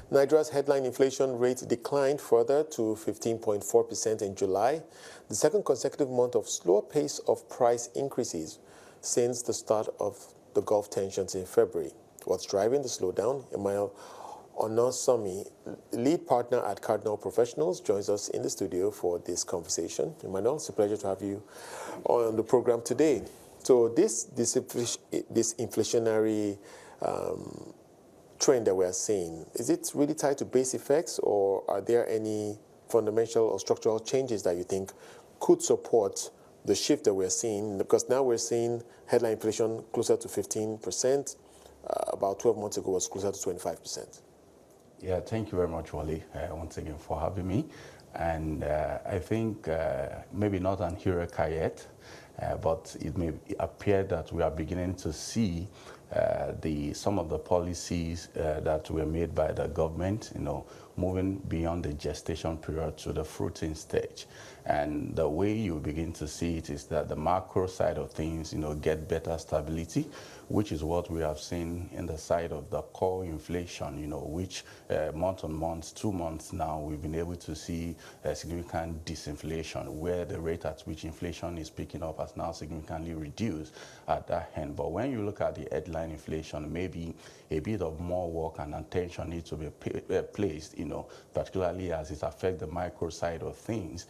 Nigeria's headline inflation rate declined further to 15.4% in July, the second consecutive month of slower pace of price increases since the start of the Gulf tensions in February. What's driving the slowdown? Emmanuel Onasami, lead partner at Cardinal Professionals, joins us in the studio for this conversation. Emmanuel, it's a pleasure to have you on the program today. So this inflationary trend that we are seeing, is it really tied to base effects, or are there any fundamental or structural changes that you think could support the shift that we're seeing? Because now we're seeing headline inflation closer to 15%. About 12 months ago was closer to 25%. Yeah, thank you very much, Wally, once again for having me. And I think maybe not an eureka yet, but it may appear that we are beginning to see some of the policies that were made by the government, moving beyond the gestation period to the fruiting stage. And the way you begin to see it is that the macro side of things, get better stability, which is what we have seen in the side of the core inflation, which month on month, 2 months now, we've been able to see a significant disinflation, where the rate at which inflation is picking up has now significantly reduced at that end. But when you look at the headline inflation, maybe a bit of more work and attention needs to be placed, particularly as it affects the micro side of things,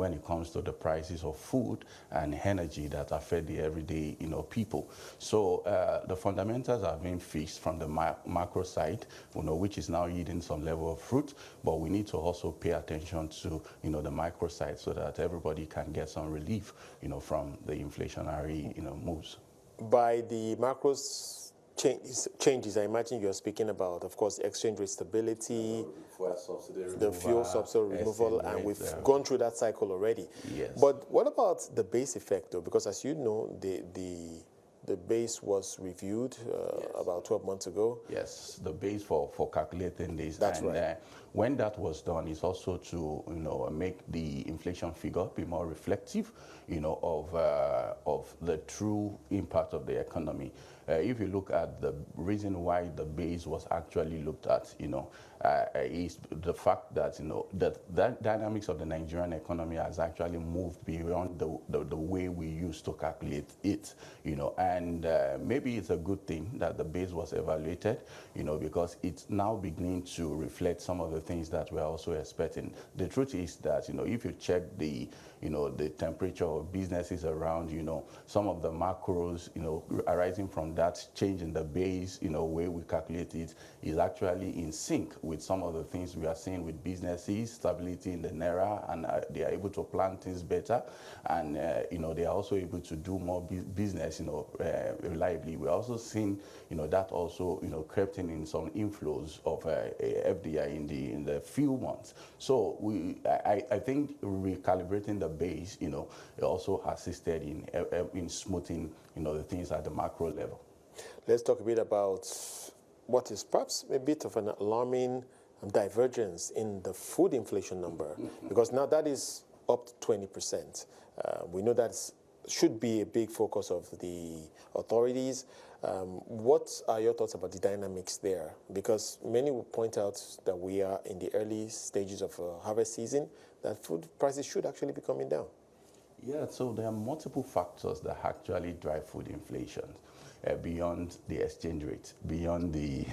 when it comes to the prices of food and energy that affect the everyday, people. So the fundamentals have been fixed from the macro side, which is now yielding some level of fruit, but we need to also pay attention to, the micro side so that everybody can get some relief, from the inflationary, moves. By the macros changes, I imagine you're speaking about, of course, exchange rate stability, the fuel subsidy removal, and we've gone through that cycle already. Yes. But what about the base effect, though? Because as you know, the base was reviewed about 12 months ago. Yes, the base for calculating this. That's right. When that was done, it's also to make the inflation figure be more reflective, of the true impact of the economy. If you look at the reason why the base was actually looked at, is the fact that that dynamics of the Nigerian economy has actually moved beyond the way we used to calculate it, and maybe it's a good thing that the base was evaluated, because it's now beginning to reflect some of the things that we're also expecting. The truth is that if you check the temperature of businesses around, some of the macros, arising from that change in the base, way we calculate it, is actually in sync with some of the things we are seeing with businesses, stability in the Naira, and they are able to plan things better, and they are also able to do more business, reliably. We're also seeing, that also, crept in some inflows of FDI in the few months. So I think recalibrating the base, it also assisted in smoothing, the things at the macro level. Let's talk a bit about what is perhaps a bit of an alarming divergence in the food inflation number, because now that is up to 20%. We know that should be a big focus of the authorities. What are your thoughts about the dynamics there? Because many will point out that we are in the early stages of harvest season, that food prices should actually be coming down. Yeah, so there are multiple factors that actually drive food inflation. Beyond the exchange rate, beyond the,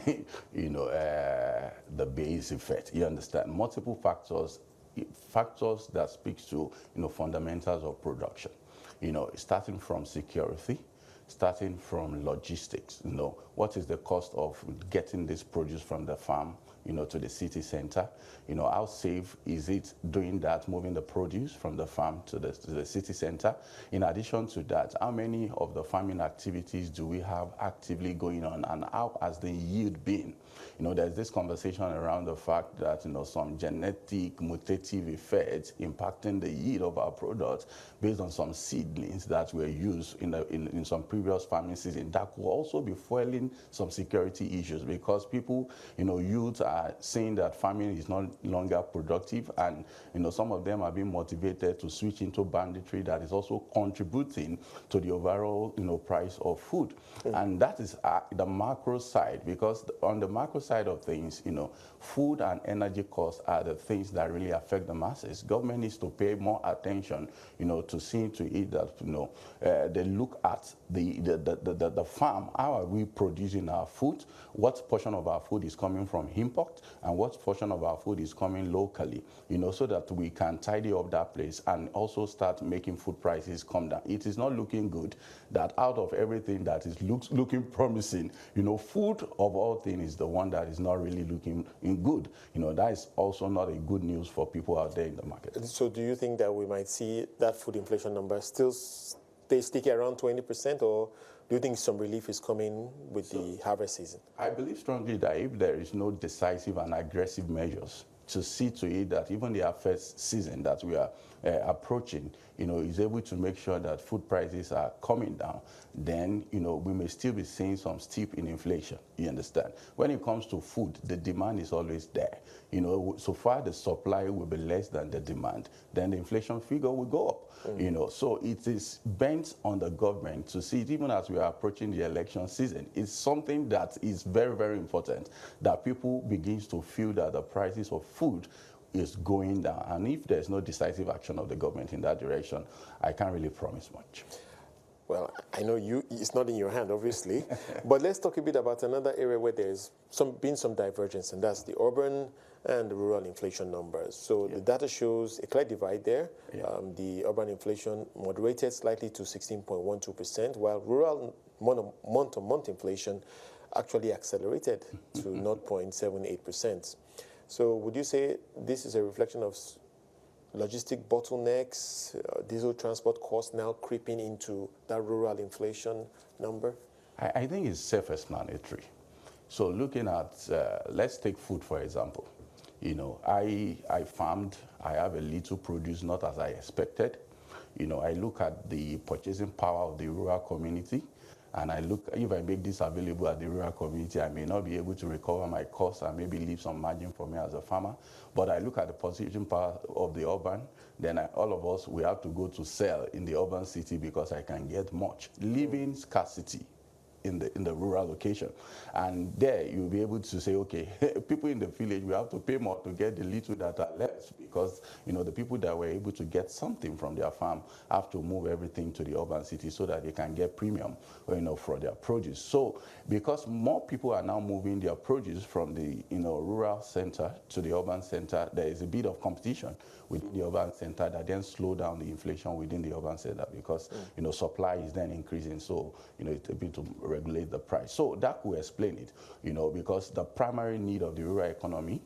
the base effect. You understand? Multiple factors that speaks to, fundamentals of production. Starting from security, starting from logistics. What is the cost of getting this produce from the farm, to the city center? How safe is it doing that, moving the produce from the farm to the city center? In addition to that, how many of the farming activities do we have actively going on, and how has the yield been? There's this conversation around the fact that, some genetic mutative effects impacting the yield of our products based on some seedlings that were used in some previous farming season that could also be fueling creating some security issues because people, youth are saying that farming is no longer productive, and some of them are being motivated to switch into banditry that is also contributing to the overall price of food. And that is the macro side, because on the macro side of things, food and energy costs are the things that really affect the masses. Government needs to pay more attention, to seeing to it that they look at the farm. How are we producing our food? What portion of our food is coming from import, and what portion of our food is coming locally? So that we can tidy up that place and also start making food prices come down. It is not looking good that out of everything that is looking promising, food of all things is the one that is not really looking good. That is also not a good news for people out there in the market. So do you think that we might see that food inflation number still stay sticky around 20%, or do you think some relief is coming with the harvest season? I believe strongly that if there is no decisive and aggressive measures to see to it that even the harvest season that we are approaching, is able to make sure that food prices are coming down, then, we may still be seeing some steep in inflation, you understand? When it comes to food, the demand is always there. So far the supply will be less than the demand, then the inflation figure will go up. So it is bent on the government to see it, even as we are approaching the election season. It's something that is very, very important, that people begin to feel that the prices of food is going down. And if there's no decisive action of the government in that direction, I can't really promise much. Well, I know it's not in your hand, obviously, but let's talk a bit about another area where there's been some divergence, and that's the urban and the rural inflation numbers. So the data shows a clear divide there. The urban inflation moderated slightly to 16.12%, while rural month-to-month inflation actually accelerated to 0.78%. So would you say this is a reflection of logistic bottlenecks, diesel transport costs now creeping into that rural inflation number? I think it's self-explanatory. So looking at, let's take food, for example. I farmed, I have a little produce, not as I expected. I look at the purchasing power of the rural community, and I look, if I make this available at the rural community, I may not be able to recover my costs and maybe leave some margin for me as a farmer. But I look at the purchasing power of the urban, then all of us, we have to go to sell in the urban city because I can get much, leaving scarcity in the rural location. And there you'll be able to say, okay, people in the village, we have to pay more to get the little that are less, because the people that were able to get something from their farm have to move everything to the urban city so that they can get premium for their produce. So because more people are now moving their produce from the rural center to the urban center, there is a bit of competition within the urban center that then slow down the inflation within the urban center, because supply is then increasing, so it's a bit to regulate the price. So that will explain it, because the primary need of the rural economy,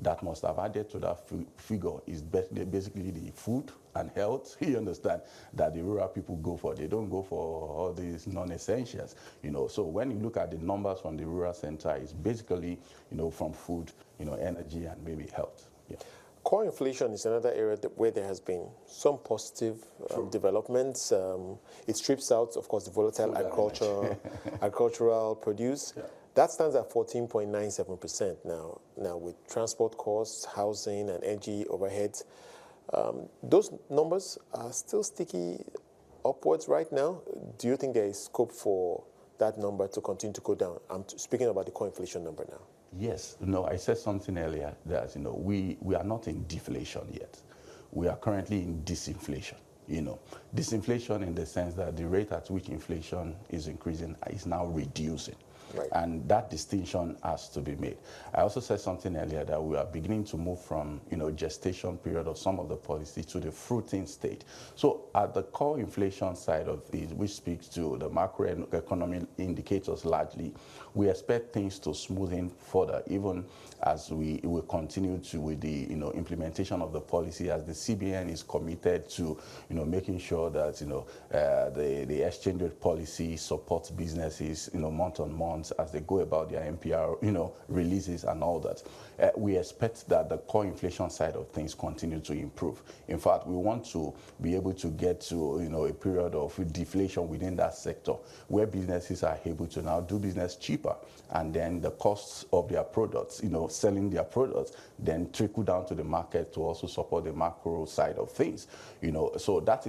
that must have added to that figure is basically the food and health, you understand, that the rural people go for. They don't go for all these non-essentials, So when you look at the numbers from the rural center, it's basically, from food, energy, and maybe health. Yeah. Core inflation is another area where there has been some positive developments. It strips out, of course, the volatile agricultural produce. Yeah. That stands at 14.97% now. Now, with transport costs, housing, and energy overheads, those numbers are still sticky upwards right now. Do you think there is scope for that number to continue to go down? I'm speaking about the core inflation number now. Yes. I said something earlier that, we are not in deflation yet. We are currently in disinflation. Disinflation in the sense that the rate at which inflation is increasing is now reducing. Right. And that distinction has to be made. I also said something earlier that we are beginning to move from, gestation period of some of the policy to the fruiting state. So at the core inflation side of it, which speaks to the macroeconomic indicators largely, we expect things to smooth in further, even as we will continue to with the implementation of the policy, as the CBN is committed to making sure that the exchange rate policy supports businesses month on month as they go about their MPR releases and all that. We expect that the core inflation side of things continue to improve. In fact, we want to be able to get to a period of deflation within that sector where businesses are able to now do business cheaper, and then the costs of their products, selling their products, then trickle down to the market to also support the macro side of things. So that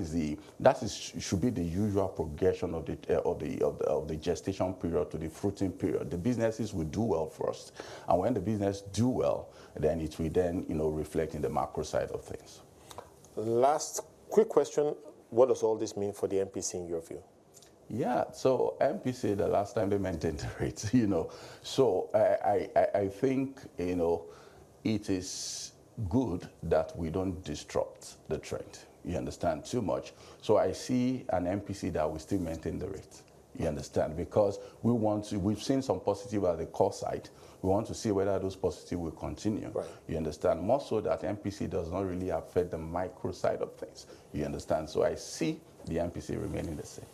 should be the usual progression of the gestation period to the fruiting period. The businesses will do well first, and when the business do well, then it will then reflect in the macro side of things. Last quick question: what does all this mean for the MPC in your view? Yeah, so MPC, the last time they maintained the rates, So I think, it is good that we don't disrupt the trend, you understand, too much. So I see an MPC that will still maintain the rate, you understand, because we've seen some positive at the cost side. We want to see whether those positive will continue, right. You understand, more so that MPC does not really affect the micro side of things, you understand. So I see the MPC remaining the same.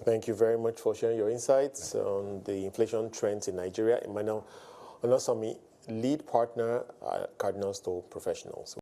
Thank you very much for sharing your insights on the inflation trends in Nigeria. Emmanuel Onasami, lead partner at Cardinal Stone Professionals.